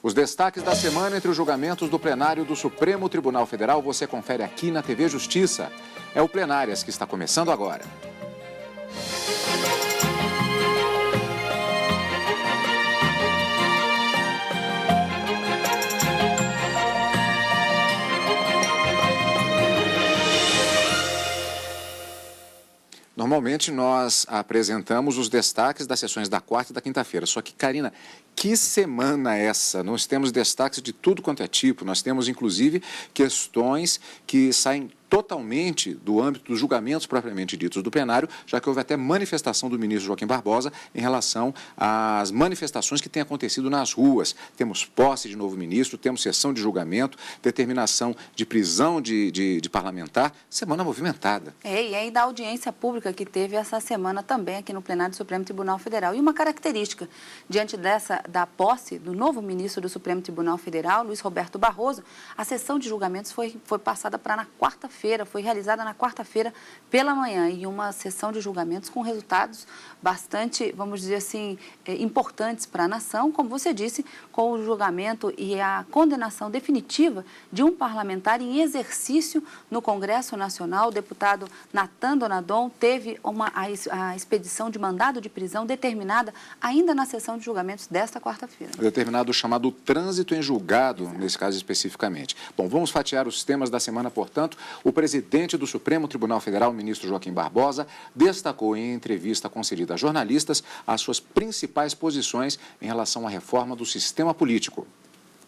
Os destaques da semana entre os julgamentos do plenário do Supremo Tribunal Federal você confere aqui na TV Justiça. É o Plenárias que está começando agora. Normalmente nós apresentamos os destaques das sessões da quarta e da quinta-feira. Só que, Karina, que semana é essa? Nós temos destaques de tudo quanto é tipo. Nós temos, inclusive, questões que saem totalmente do âmbito dos julgamentos propriamente ditos do plenário, já que houve até manifestação do ministro Joaquim Barbosa em relação às manifestações que têm acontecido nas ruas. Temos posse de novo ministro, temos sessão de julgamento, determinação de prisão de parlamentar, semana movimentada. E aí da audiência pública que teve essa semana também aqui no plenário do Supremo Tribunal Federal. E uma característica, diante da posse do novo ministro do Supremo Tribunal Federal, Luiz Roberto Barroso, a sessão de julgamentos foi passada para na quarta-feira, foi realizada na quarta-feira pela manhã, e uma sessão de julgamentos com resultados bastante, vamos dizer assim, importantes para a nação, como você disse, com o julgamento e a condenação definitiva de um parlamentar em exercício no Congresso Nacional. O deputado Natan Donadon teve a expedição de mandado de prisão determinada ainda na sessão de julgamentos desta quarta-feira. Determinado o chamado trânsito em julgado, exato, nesse caso especificamente. Bom, vamos fatiar os temas da semana, portanto. O presidente do Supremo Tribunal Federal, ministro Joaquim Barbosa, destacou em entrevista concedida a jornalistas as suas principais posições em relação à reforma do sistema político.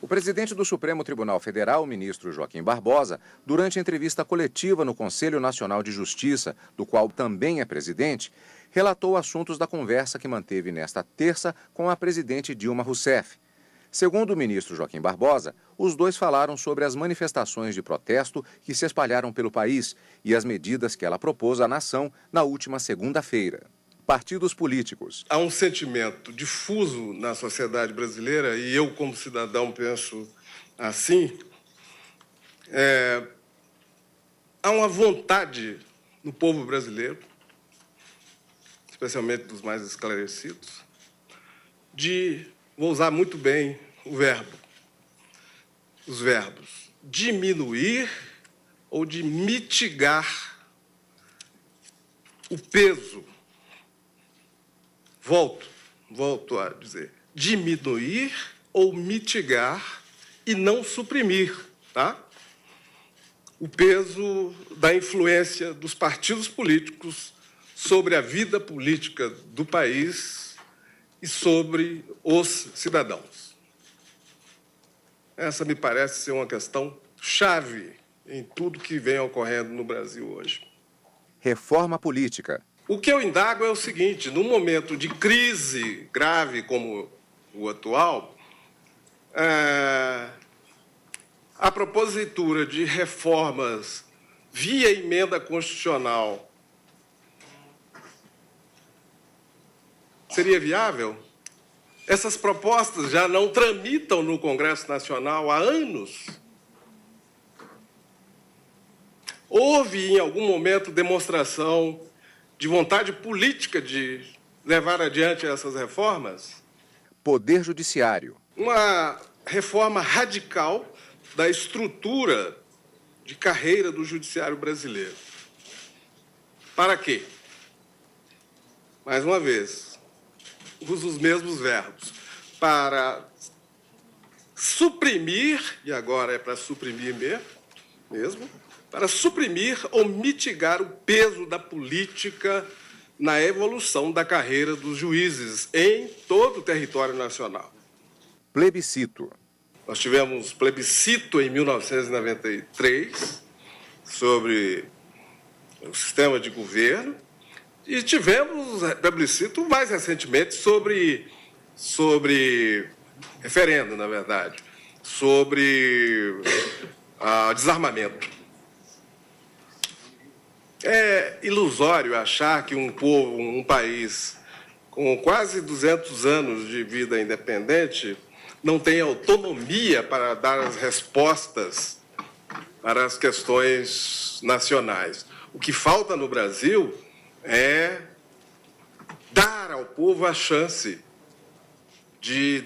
O presidente do Supremo Tribunal Federal, ministro Joaquim Barbosa, durante a entrevista coletiva no Conselho Nacional de Justiça, do qual também é presidente, relatou assuntos da conversa que manteve nesta terça com a presidente Dilma Rousseff. Segundo o ministro Joaquim Barbosa, os dois falaram sobre as manifestações de protesto que se espalharam pelo país e as medidas que ela propôs à nação na última segunda-feira. Partidos políticos. Há um sentimento difuso na sociedade brasileira, e eu, como cidadão, penso assim. Há uma vontade no povo brasileiro, especialmente dos mais esclarecidos, vou usar muito bem os verbos, diminuir ou de mitigar o peso. Volto a dizer, diminuir ou mitigar e não suprimir, tá? O peso da influência dos partidos políticos sobre a vida política do país e sobre os cidadãos. Essa me parece ser uma questão chave em tudo que vem ocorrendo no Brasil hoje. Reforma política. O que eu indago é o seguinte: num momento de crise grave como o atual, a propositura de reformas via emenda constitucional seria viável? Essas propostas já não tramitam no Congresso Nacional há anos. Houve, em algum momento, demonstração de vontade política de levar adiante essas reformas? Poder Judiciário. Uma reforma radical da estrutura de carreira do Judiciário brasileiro. Para quê? Mais uma vez, uso os mesmos verbos. Para suprimir, e agora é para suprimir mesmo, para suprimir ou mitigar o peso da política na evolução da carreira dos juízes em todo o território nacional. Plebiscito. Nós tivemos plebiscito em 1993 sobre o sistema de governo e tivemos plebiscito mais recentemente sobre referendo, na verdade, sobre desarmamento. É ilusório achar que um país com quase 200 anos de vida independente não tem autonomia para dar as respostas para as questões nacionais. O que falta no Brasil é dar ao povo a chance de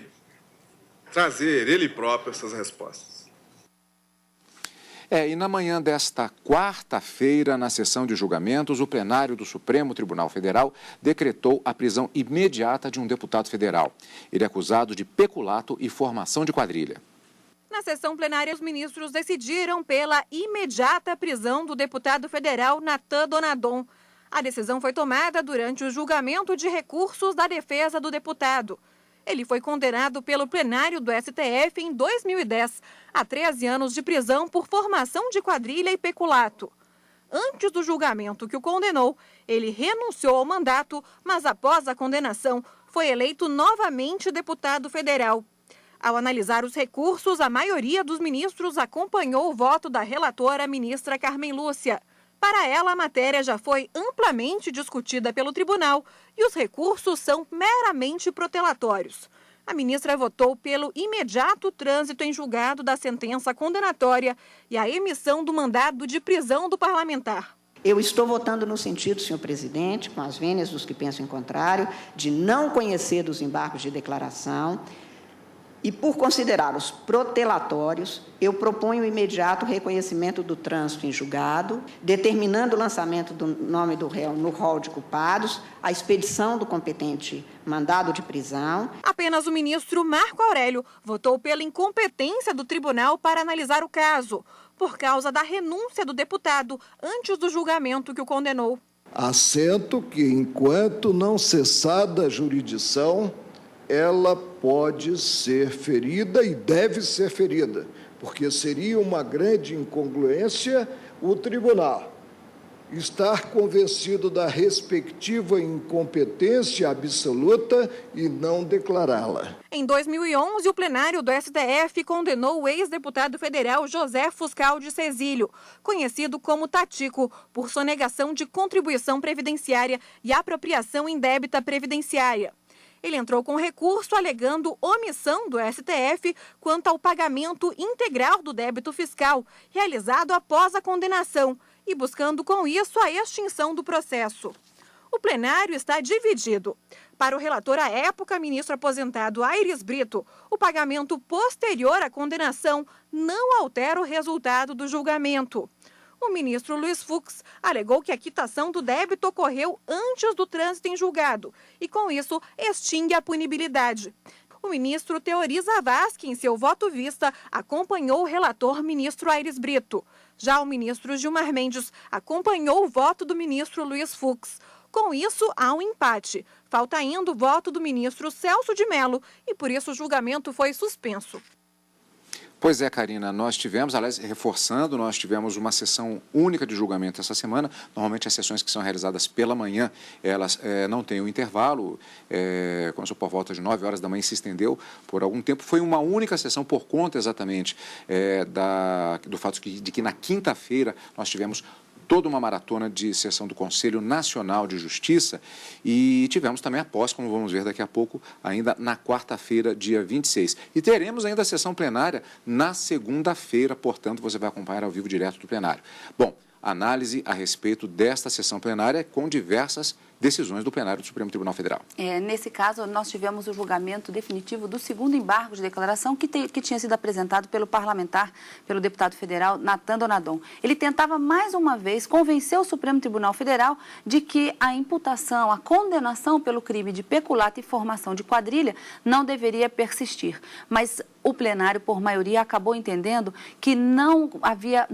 trazer ele próprio essas respostas. E na manhã desta quarta-feira, na sessão de julgamentos, o plenário do Supremo Tribunal Federal decretou a prisão imediata de um deputado federal. Ele é acusado de peculato e formação de quadrilha. Na sessão plenária, os ministros decidiram pela imediata prisão do deputado federal Natan Donadon. A decisão foi tomada durante o julgamento de recursos da defesa do deputado. Ele foi condenado pelo plenário do STF em 2010 a 13 anos de prisão por formação de quadrilha e peculato. Antes do julgamento que o condenou, ele renunciou ao mandato, mas após a condenação, foi eleito novamente deputado federal. Ao analisar os recursos, a maioria dos ministros acompanhou o voto da relatora, ministra Carmen Lúcia. Para ela, a matéria já foi amplamente discutida pelo tribunal e os recursos são meramente protelatórios. A ministra votou pelo imediato trânsito em julgado da sentença condenatória e a emissão do mandado de prisão do parlamentar. Eu estou votando no sentido, senhor presidente, com as vênias dos que pensam em contrário, de não conhecer dos embargos de declaração. E, por considerá-los protelatórios, eu proponho o imediato reconhecimento do trânsito em julgado, determinando o lançamento do nome do réu no rol de culpados, a expedição do competente mandado de prisão. Apenas o ministro Marco Aurélio votou pela incompetência do tribunal para analisar o caso, por causa da renúncia do deputado antes do julgamento que o condenou. Assento que, enquanto não cessada a jurisdição, ela pode ser ferida e deve ser ferida, porque seria uma grande incongruência o tribunal estar convencido da respectiva incompetência absoluta e não declará-la. Em 2011, o plenário do STF condenou o ex-deputado federal José Fuscal de Cezílio, conhecido como Tatico, por sonegação de contribuição previdenciária e apropriação indébita previdenciária. Ele entrou com recurso alegando omissão do STF quanto ao pagamento integral do débito fiscal, realizado após a condenação, e buscando com isso a extinção do processo. O plenário está dividido. Para o relator à época, ministro aposentado Aires Brito, o pagamento posterior à condenação não altera o resultado do julgamento. O ministro Luiz Fux alegou que a quitação do débito ocorreu antes do trânsito em julgado e, com isso, extingue a punibilidade. O ministro Teori Zavascki, em seu voto vista, acompanhou o relator ministro Aires Brito. Já o ministro Gilmar Mendes acompanhou o voto do ministro Luiz Fux. Com isso, há um empate. Falta ainda o voto do ministro Celso de Mello e, por isso, o julgamento foi suspenso. Pois é, Karina, nós tivemos, aliás, reforçando, nós tivemos uma sessão única de julgamento essa semana. Normalmente as sessões que são realizadas pela manhã, elas não têm um intervalo. Começou por volta de 9 horas da manhã e se estendeu por algum tempo. Foi uma única sessão por conta exatamente do fato de que na quinta-feira nós tivemos toda uma maratona de sessão do Conselho Nacional de Justiça e tivemos também a posse, como vamos ver daqui a pouco, ainda na quarta-feira, dia 26. E teremos ainda a sessão plenária na segunda-feira, portanto, você vai acompanhar ao vivo direto do plenário. Bom, análise a respeito desta sessão plenária com diversas decisões do plenário do Supremo Tribunal Federal. Nesse caso, nós tivemos o julgamento definitivo do segundo embargo de declaração que tinha sido apresentado pelo parlamentar, pelo deputado federal Natan Donadon. Ele tentava mais uma vez convencer o Supremo Tribunal Federal de que a imputação, a condenação pelo crime de peculato e formação de quadrilha não deveria persistir. Mas o plenário, por maioria, acabou entendendo que não havia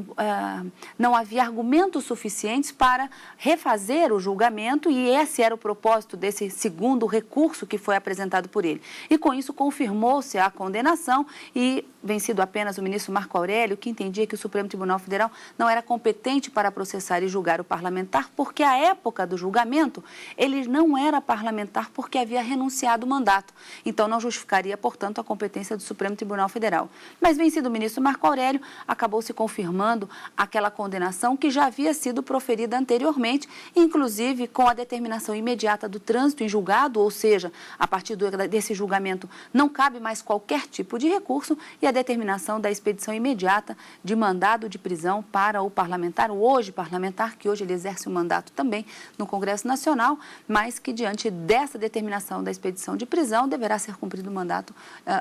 argumentos suficientes para refazer o julgamento e esse era o propósito desse segundo recurso que foi apresentado por ele. E com isso confirmou-se a condenação e, vencido apenas o ministro Marco Aurélio, que entendia que o Supremo Tribunal Federal não era competente para processar e julgar o parlamentar, porque à época do julgamento ele não era parlamentar porque havia renunciado o mandato. Então não justificaria, portanto, a competência do Supremo Tribunal Federal. Mas vencido o ministro Marco Aurélio, acabou se confirmando aquela condenação que já havia sido proferida anteriormente, inclusive com a determinação determinação imediata do trânsito em julgado, ou seja, a partir desse julgamento não cabe mais qualquer tipo de recurso, e a determinação da expedição imediata de mandado de prisão para o parlamentar, o hoje parlamentar, que hoje ele exerce o mandato também no Congresso Nacional, mas que diante dessa determinação da expedição de prisão deverá ser cumprido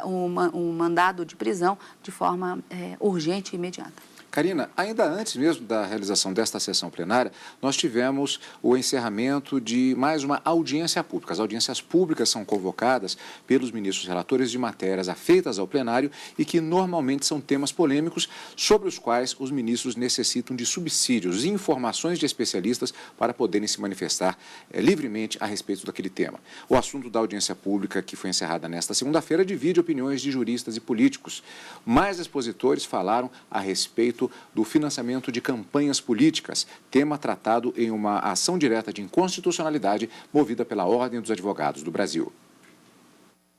um mandado de prisão de forma urgente e imediata. Karina, ainda antes mesmo da realização desta sessão plenária, nós tivemos o encerramento de mais uma audiência pública. As audiências públicas são convocadas pelos ministros relatores de matérias afeitas ao plenário e que normalmente são temas polêmicos sobre os quais os ministros necessitam de subsídios e informações de especialistas para poderem se manifestar livremente a respeito daquele tema. O assunto da audiência pública, que foi encerrada nesta segunda-feira, divide opiniões de juristas e políticos. Mais expositores falaram a respeito do financiamento de campanhas políticas, tema tratado em uma ação direta de inconstitucionalidade movida pela Ordem dos Advogados do Brasil.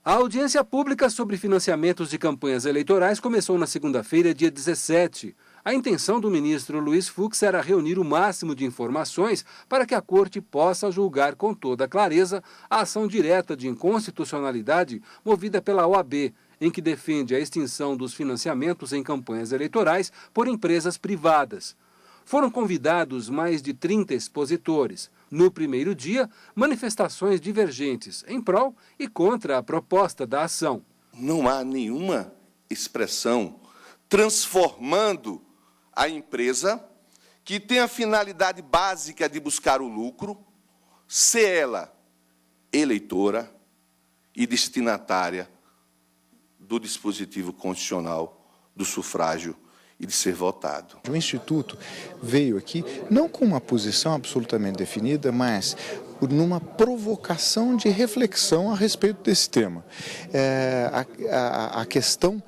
A audiência pública sobre financiamentos de campanhas eleitorais começou na segunda-feira, dia 17. A intenção do ministro Luiz Fux era reunir o máximo de informações para que a Corte possa julgar com toda clareza a ação direta de inconstitucionalidade movida pela OAB, em que defende a extinção dos financiamentos em campanhas eleitorais por empresas privadas. Foram convidados mais de 30 expositores. No primeiro dia, manifestações divergentes em prol e contra a proposta da ação. Não há nenhuma expressão transformando a empresa que tem a finalidade básica de buscar o lucro, ser ela eleitora e destinatária do dispositivo constitucional do sufrágio e de ser votado. O Instituto veio aqui não com uma posição absolutamente definida, mas numa provocação de reflexão a respeito desse tema. A questão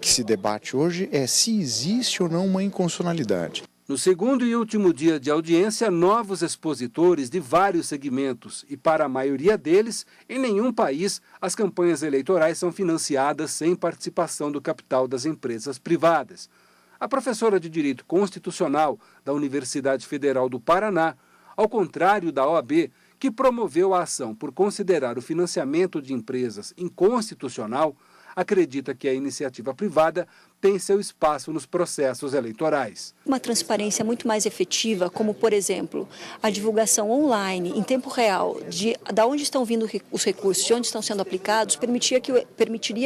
que se debate hoje é se existe ou não uma inconstitucionalidade. No segundo e último dia de audiência, novos expositores de vários segmentos e, para a maioria deles, em nenhum país as campanhas eleitorais são financiadas sem participação do capital das empresas privadas. A professora de Direito Constitucional da Universidade Federal do Paraná, ao contrário da OAB, que promoveu a ação por considerar o financiamento de empresas inconstitucional, acredita que a iniciativa privada tem seu espaço nos processos eleitorais. Uma transparência muito mais efetiva, como, por exemplo, a divulgação online, em tempo real, de onde estão vindo os recursos, de onde estão sendo aplicados, permitiria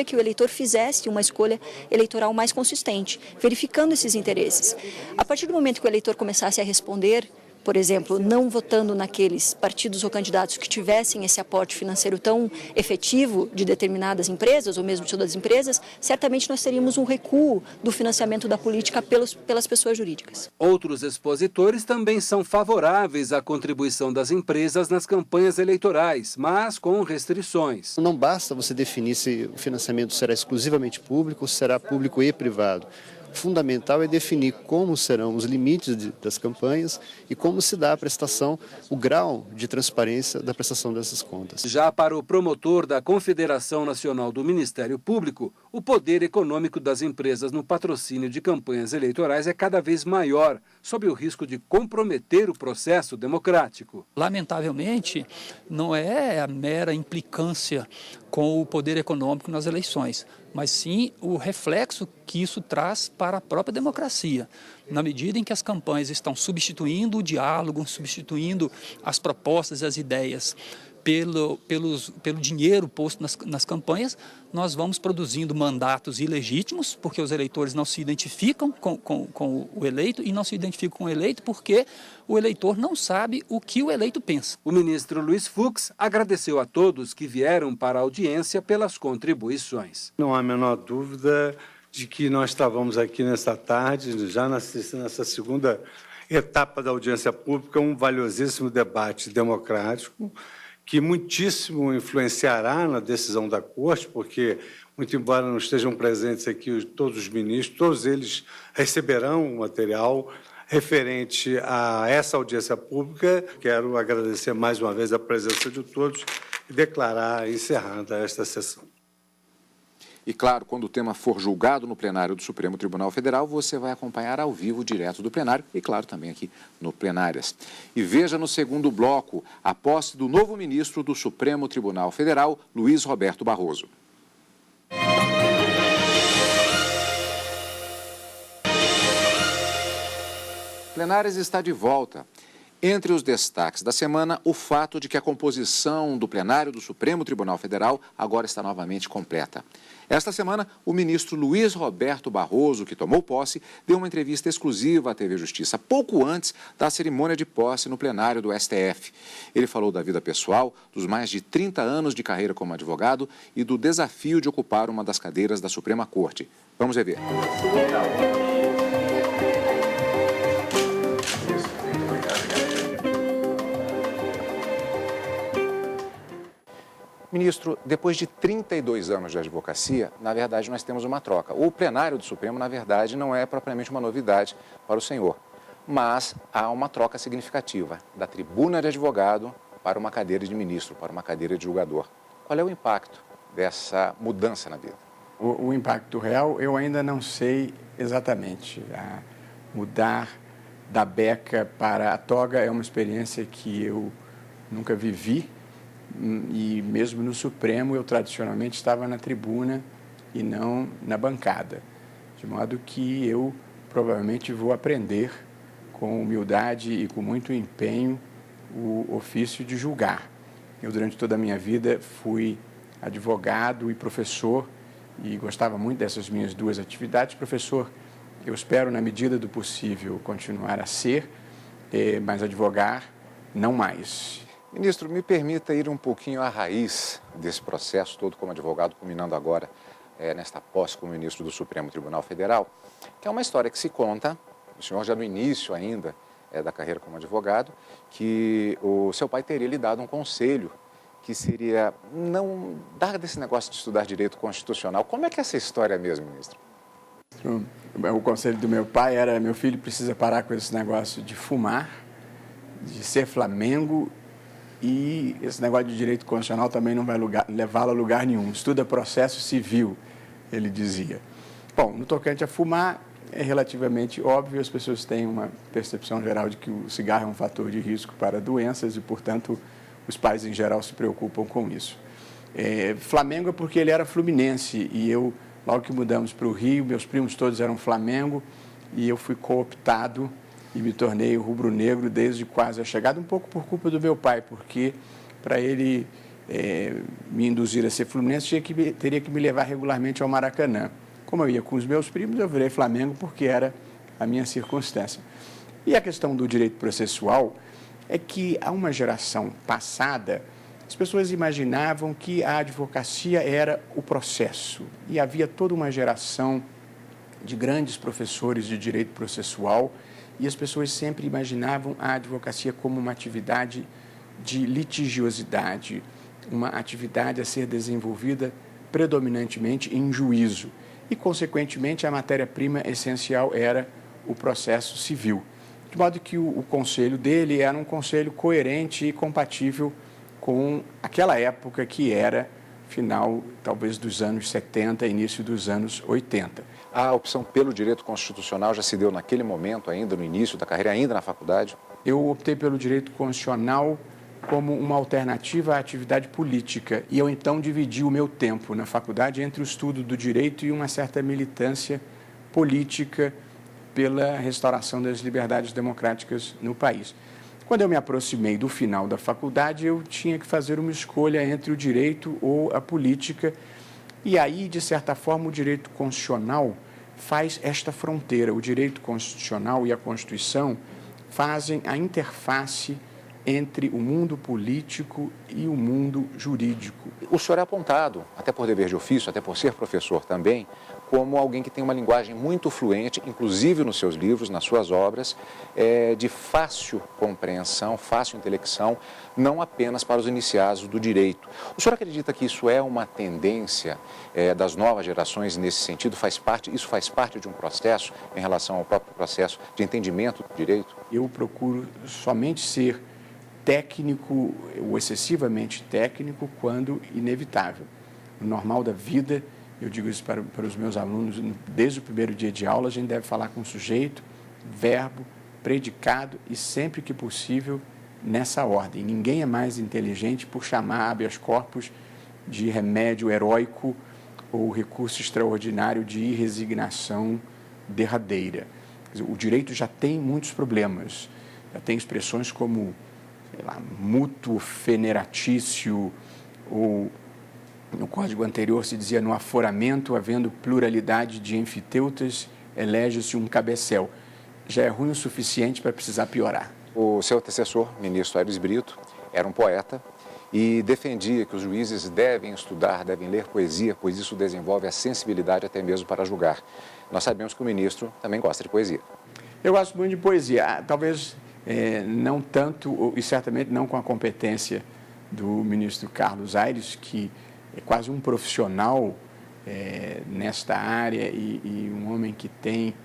que o eleitor fizesse uma escolha eleitoral mais consistente, verificando esses interesses. A partir do momento que o eleitor começasse a responder, por exemplo, não votando naqueles partidos ou candidatos que tivessem esse aporte financeiro tão efetivo de determinadas empresas, ou mesmo de todas as empresas, certamente nós teríamos um recuo do financiamento da política pelas pessoas jurídicas. Outros expositores também são favoráveis à contribuição das empresas nas campanhas eleitorais, mas com restrições. Não basta você definir se o financiamento será exclusivamente público ou será público e privado. Fundamental é definir como serão os limites das campanhas e como se dá a prestação, o grau de transparência da prestação dessas contas. Já para o promotor da Confederação Nacional do Ministério Público, o poder econômico das empresas no patrocínio de campanhas eleitorais é cada vez maior, sob o risco de comprometer o processo democrático. Lamentavelmente, não é a mera implicância com o poder econômico nas eleições, mas sim o reflexo que isso traz para a própria democracia, na medida em que as campanhas estão substituindo o diálogo, substituindo as propostas e as ideias pelo dinheiro posto nas campanhas, nós vamos produzindo mandatos ilegítimos, porque os eleitores não se identificam com o eleito e não se identificam com o eleito porque o eleitor não sabe o que o eleito pensa. O ministro Luiz Fux agradeceu a todos que vieram para a audiência pelas contribuições. Não há a menor dúvida de que nós estávamos aqui nesta tarde, já nessa segunda etapa da audiência pública, um valiosíssimo debate democrático, que muitíssimo influenciará na decisão da Corte, porque, muito embora não estejam presentes aqui todos os ministros, todos eles receberão o material referente a essa audiência pública. Quero agradecer mais uma vez a presença de todos e declarar encerrada esta sessão. E claro, quando o tema for julgado no plenário do Supremo Tribunal Federal, você vai acompanhar ao vivo, direto do plenário e, claro, também aqui no Plenárias. E veja no segundo bloco a posse do novo ministro do Supremo Tribunal Federal, Luiz Roberto Barroso. Plenárias está de volta. Entre os destaques da semana, o fato de que a composição do plenário do Supremo Tribunal Federal agora está novamente completa. Esta semana, o ministro Luiz Roberto Barroso, que tomou posse, deu uma entrevista exclusiva à TV Justiça, pouco antes da cerimônia de posse no plenário do STF. Ele falou da vida pessoal, dos mais de 30 anos de carreira como advogado e do desafio de ocupar uma das cadeiras da Suprema Corte. Vamos rever. Ministro, depois de 32 anos de advocacia, na verdade nós temos uma troca. O plenário do Supremo, na verdade, não é propriamente uma novidade para o senhor, mas há uma troca significativa da tribuna de advogado para uma cadeira de ministro, para uma cadeira de julgador. Qual é o impacto dessa mudança na vida? O impacto real eu ainda não sei exatamente. Mudar da beca para a toga é uma experiência que eu nunca vivi. E mesmo no Supremo, eu tradicionalmente estava na tribuna e não na bancada. De modo que eu provavelmente vou aprender com humildade e com muito empenho o ofício de julgar. Eu, durante toda a minha vida, fui advogado e professor e gostava muito dessas minhas duas atividades. Professor, eu espero, na medida do possível, continuar a ser, mas advogar, não mais. Ministro, me permita ir um pouquinho à raiz desse processo todo como advogado, culminando agora nesta posse como ministro do Supremo Tribunal Federal, que é uma história que se conta, o senhor já no início ainda da carreira como advogado, que o seu pai teria lhe dado um conselho que seria não dar desse negócio de estudar direito constitucional. Como é que é essa história mesmo, ministro? O conselho do meu pai era: meu filho precisa parar com esse negócio de fumar, de ser Flamengo, e esse negócio de direito constitucional também não vai levá-lo a lugar nenhum. Estuda processo civil, ele dizia. Bom, no tocante a fumar, é relativamente óbvio, as pessoas têm uma percepção geral de que o cigarro é um fator de risco para doenças e, portanto, os pais em geral se preocupam com isso. Flamengo é porque ele era fluminense e eu, logo que mudamos para o Rio, meus primos todos eram Flamengo e eu fui cooptado e me tornei rubro-negro desde quase a chegada, um pouco por culpa do meu pai, porque para ele me induzir a ser fluminense, teria que me levar regularmente ao Maracanã. Como eu ia com os meus primos, eu virei Flamengo porque era a minha circunstância. E a questão do direito processual é que, há uma geração passada, as pessoas imaginavam que a advocacia era o processo. E havia toda uma geração de grandes professores de direito processual e as pessoas sempre imaginavam a advocacia como uma atividade de litigiosidade, uma atividade a ser desenvolvida predominantemente em juízo. E, consequentemente, a matéria-prima essencial era o processo civil. De modo que o conselho dele era um conselho coerente e compatível com aquela época que era final, talvez, dos anos 70, início dos anos 80. A opção pelo direito constitucional já se deu naquele momento, ainda no início da carreira, ainda na faculdade? Eu optei pelo direito constitucional como uma alternativa à atividade política. E eu, então, dividi o meu tempo na faculdade entre o estudo do direito e uma certa militância política pela restauração das liberdades democráticas no país. Quando eu me aproximei do final da faculdade, eu tinha que fazer uma escolha entre o direito ou a política. E aí, de certa forma, o direito constitucional faz esta fronteira. O direito constitucional e a Constituição fazem a interface entre o mundo político e o mundo jurídico. O senhor é apontado, até por dever de ofício, até por ser professor também, como alguém que tem uma linguagem muito fluente, inclusive nos seus livros, nas suas obras, de fácil compreensão, fácil intelecção, não apenas para os iniciados do direito. O senhor acredita que isso é uma tendência das novas gerações nesse sentido? Isso faz parte de um processo em relação ao próprio processo de entendimento do direito? Eu procuro somente ser técnico ou excessivamente técnico quando inevitável. O normal da vida eu digo isso para os meus alunos, desde o primeiro dia de aula, a gente deve falar com sujeito, verbo, predicado e, sempre que possível, nessa ordem. Ninguém é mais inteligente por chamar habeas corpus de remédio heróico ou recurso extraordinário de irresignação derradeira. O direito já tem muitos problemas, já tem expressões como, sei lá, mútuo feneratício, ou no código anterior se dizia no aforamento, havendo pluralidade de enfiteutas, elege-se um cabecel. Já é ruim o suficiente para precisar piorar. O seu antecessor, ministro Aires Brito, era um poeta e defendia que os juízes devem estudar, devem ler poesia, pois isso desenvolve a sensibilidade até mesmo para julgar. Nós sabemos que o ministro também gosta de poesia. Eu gosto muito de poesia, talvez não tanto, e certamente não com a competência do ministro Carlos Aires, que é quase um profissional nesta área e um homem que tem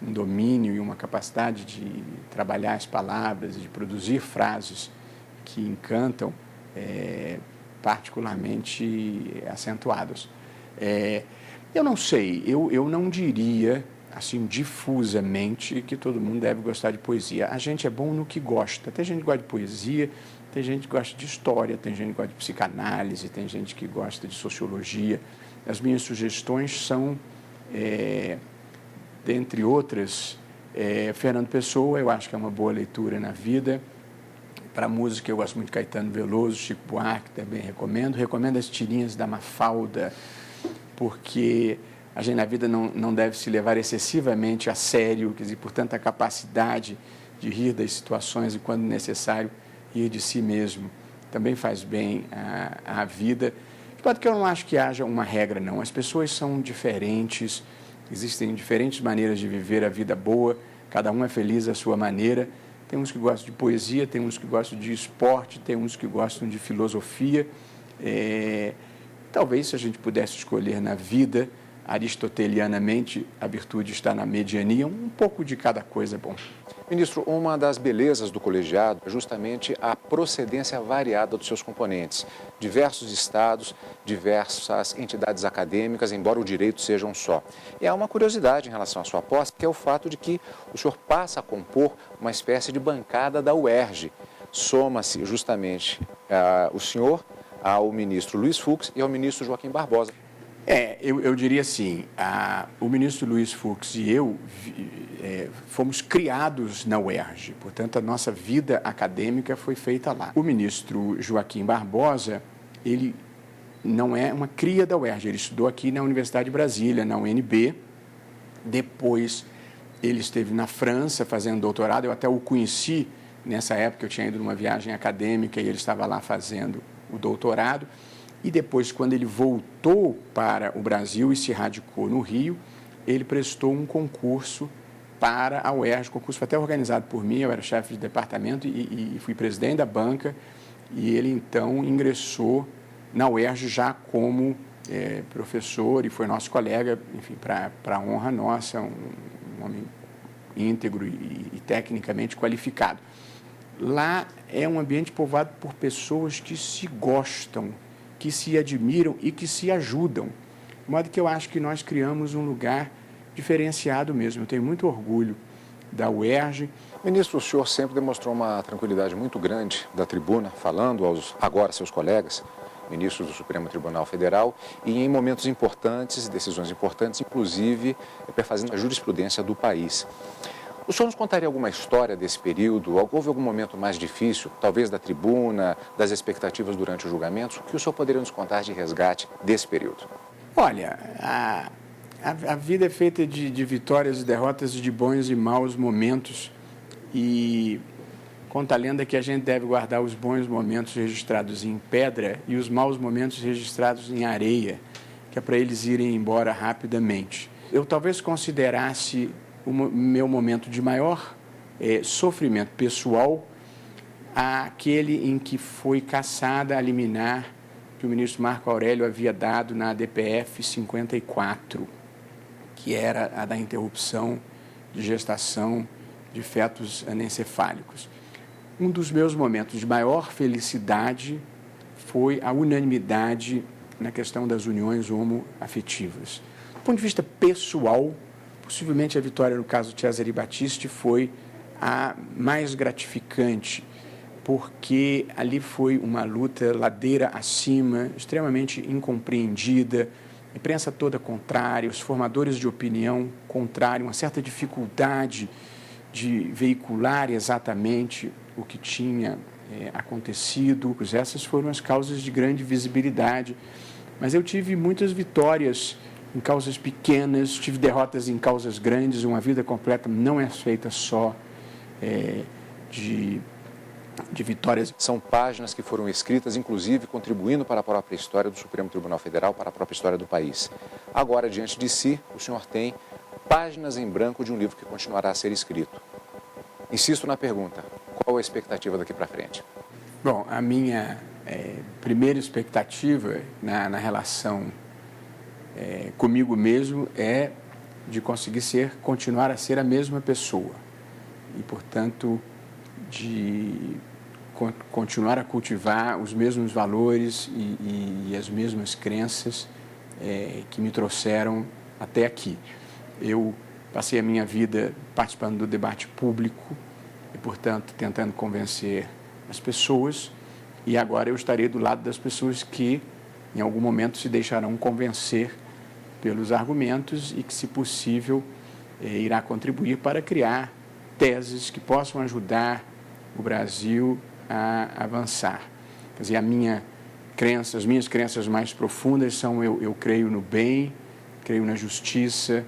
um domínio e uma capacidade de trabalhar as palavras e de produzir frases que encantam, particularmente acentuadas. Eu não sei, eu não diria, assim, difusamente, que todo mundo deve gostar de poesia. A gente é bom no que gosta. Tem gente que gosta de poesia, tem gente que gosta de história, tem gente que gosta de psicanálise, tem gente que gosta de sociologia. As minhas sugestões são, dentre outras, Fernando Pessoa, eu acho que é uma boa leitura na vida. Para música, eu gosto muito de Caetano Veloso, Chico Buarque, também recomendo. Recomendo as tirinhas da Mafalda, porque a gente na vida não deve se levar excessivamente a sério, quer dizer, por tanta capacidade de rir das situações e, quando necessário, rir de si mesmo. Também faz bem à vida. De modo que eu não acho que haja uma regra, não. As pessoas são diferentes, existem diferentes maneiras de viver a vida boa, cada um é feliz à sua maneira. Tem uns que gostam de poesia, tem uns que gostam de esporte, tem uns que gostam de filosofia. Talvez, se a gente pudesse escolher na vida, aristotelianamente, a virtude está na mediania, um pouco de cada coisa é bom. Ministro, uma das belezas do colegiado é justamente a procedência variada dos seus componentes. Diversos estados, diversas entidades acadêmicas, embora o direito seja um só. E há uma curiosidade em relação à sua posse, que é o fato de que o senhor passa a compor uma espécie de bancada da UERJ. Soma-se justamente o senhor ao ministro Luiz Fux e ao ministro Joaquim Barbosa. Eu diria assim, o ministro Luiz Fux e eu fomos criados na UERJ, portanto, a nossa vida acadêmica foi feita lá. O ministro Joaquim Barbosa, ele não é uma cria da UERJ, ele estudou aqui na Universidade de Brasília, na UNB, depois ele esteve na França fazendo doutorado, eu até o conheci nessa época, eu tinha ido numa viagem acadêmica e ele estava lá fazendo o doutorado. E depois, quando ele voltou para o Brasil e se radicou no Rio, ele prestou um concurso para a UERJ. O concurso foi até organizado por mim, eu era chefe de departamento e fui presidente da banca. E ele, então, ingressou na UERJ já como professor e foi nosso colega, enfim, para honra nossa, um homem íntegro e tecnicamente qualificado. Lá é um ambiente povoado por pessoas que se gostam, que se admiram e que se ajudam. De modo que eu acho que nós criamos um lugar diferenciado mesmo. Eu tenho muito orgulho da UERJ. Ministro, o senhor sempre demonstrou uma tranquilidade muito grande da tribuna, falando aos agora seus colegas, ministros do Supremo Tribunal Federal, e em momentos importantes, decisões importantes, inclusive perfazendo a jurisprudência do país. O senhor nos contaria alguma história desse período? Houve algum momento mais difícil, talvez da tribuna, das expectativas durante os julgamentos? O que o senhor poderia nos contar de resgate desse período? Olha, a vida é feita de vitórias e derrotas, de bons e maus momentos. E conta a lenda que a gente deve guardar os bons momentos registrados em pedra e os maus momentos registrados em areia, que é para eles irem embora rapidamente. Eu talvez considerasse o meu momento de maior sofrimento pessoal aquele em que foi cassada a liminar que o ministro Marco Aurélio havia dado na ADPF 54, que era a da interrupção de gestação de fetos anencefálicos. Um dos meus momentos de maior felicidade foi a unanimidade na questão das uniões homoafetivas. Do ponto de vista pessoal, possivelmente a vitória no caso de Cesare Battisti foi a mais gratificante, porque ali foi uma luta ladeira acima, extremamente incompreendida, a imprensa toda contrária, os formadores de opinião contrária, uma certa dificuldade de veicular exatamente o que tinha acontecido. Essas foram as causas de grande visibilidade, mas eu tive muitas vitórias em causas pequenas, tive derrotas em causas grandes. Uma vida completa não é feita só de vitórias. São páginas que foram escritas, inclusive, contribuindo para a própria história do Supremo Tribunal Federal, para a própria história do país. Agora, diante de si, o senhor tem páginas em branco de um livro que continuará a ser escrito. Insisto na pergunta, qual a expectativa daqui para frente? Bom, a minha primeira expectativa na relação comigo mesmo é de conseguir continuar a ser a mesma pessoa e, portanto, de continuar a cultivar os mesmos valores e as mesmas crenças que me trouxeram até aqui. Eu passei a minha vida participando do debate público e, portanto, tentando convencer as pessoas, e agora eu estarei do lado das pessoas que, em algum momento, se deixarão convencer pelos argumentos e que, se possível, irá contribuir para criar teses que possam ajudar o Brasil a avançar. Quer dizer, as minhas crenças mais profundas são: eu creio no bem, creio na justiça,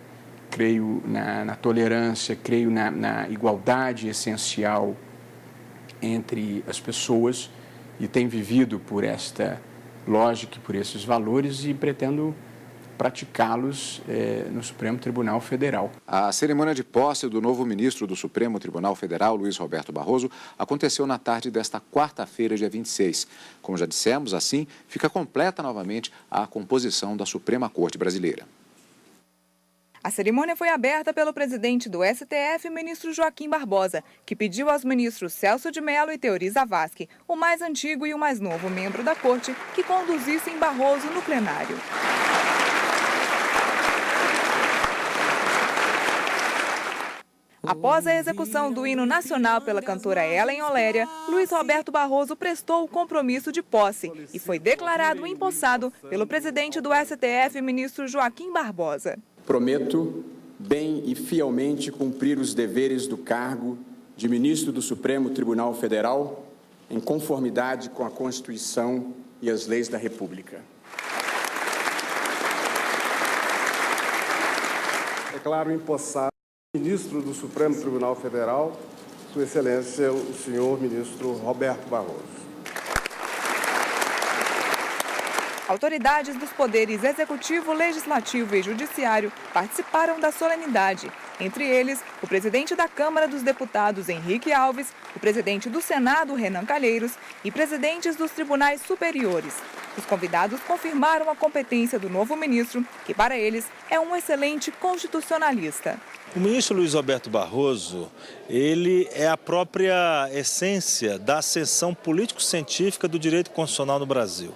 creio na tolerância, creio na igualdade essencial entre as pessoas, e tenho vivido por esta lógica e por esses valores e pretendo praticá-los no Supremo Tribunal Federal. A cerimônia de posse do novo ministro do Supremo Tribunal Federal, Luiz Roberto Barroso, aconteceu na tarde desta quarta-feira, dia 26. Como já dissemos, assim, fica completa novamente a composição da Suprema Corte Brasileira. A cerimônia foi aberta pelo presidente do STF, ministro Joaquim Barbosa, que pediu aos ministros Celso de Mello e Teori Zavascki, o mais antigo e o mais novo membro da corte, que conduzissem Barroso no plenário. Após a execução do hino nacional pela cantora Ellen Oléria, Luiz Roberto Barroso prestou o compromisso de posse e foi declarado empossado pelo presidente do STF, ministro Joaquim Barbosa. Prometo bem e fielmente cumprir os deveres do cargo de ministro do Supremo Tribunal Federal em conformidade com a Constituição e as leis da República. Declaro empossado ministro do Supremo Tribunal Federal, Sua Excelência, o senhor ministro Roberto Barroso. Autoridades dos poderes executivo, legislativo e judiciário participaram da solenidade. Entre eles, o presidente da Câmara dos Deputados, Henrique Alves, o presidente do Senado, Renan Calheiros, e presidentes dos tribunais superiores. Os convidados confirmaram a competência do novo ministro, que para eles é um excelente constitucionalista. O ministro Luiz Roberto Barroso, ele é a própria essência da ascensão político-científica do direito constitucional no Brasil.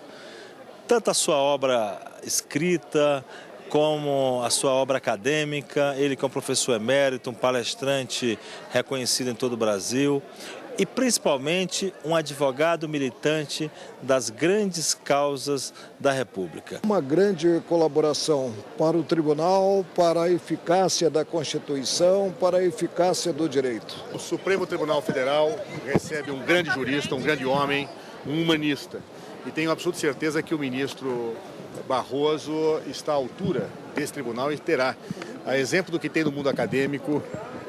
Tanto a sua obra escrita, como a sua obra acadêmica, ele que é um professor emérito, um palestrante reconhecido em todo o Brasil, e principalmente um advogado militante das grandes causas da República. Uma grande colaboração para o tribunal, para a eficácia da Constituição, para a eficácia do direito. O Supremo Tribunal Federal recebe um grande jurista, um grande homem, um humanista. E tenho absoluta certeza que o ministro Barroso está à altura desse tribunal e terá, a exemplo do que tem no mundo acadêmico,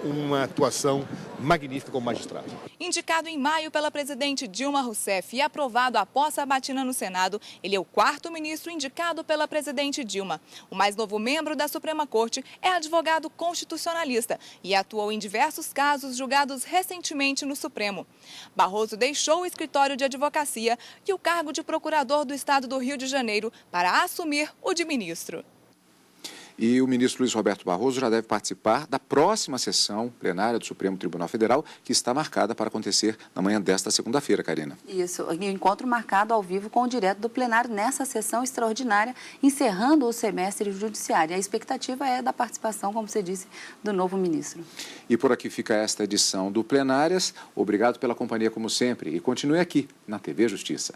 uma atuação magnífica como magistrado. Indicado em maio pela presidente Dilma Rousseff e aprovado após a sabatina no Senado, ele é o quarto ministro indicado pela presidente Dilma. O mais novo membro da Suprema Corte é advogado constitucionalista e atuou em diversos casos julgados recentemente no Supremo. Barroso deixou o escritório de advocacia e o cargo de procurador do Estado do Rio de Janeiro para assumir o de ministro. E o ministro Luiz Roberto Barroso já deve participar da próxima sessão plenária do Supremo Tribunal Federal, que está marcada para acontecer na manhã desta segunda-feira, Karina. Isso, e o encontro marcado ao vivo com o direto do plenário nessa sessão extraordinária, encerrando o semestre judiciário. A expectativa é da participação, como você disse, do novo ministro. E por aqui fica esta edição do Plenárias. Obrigado pela companhia, como sempre, e continue aqui na TV Justiça.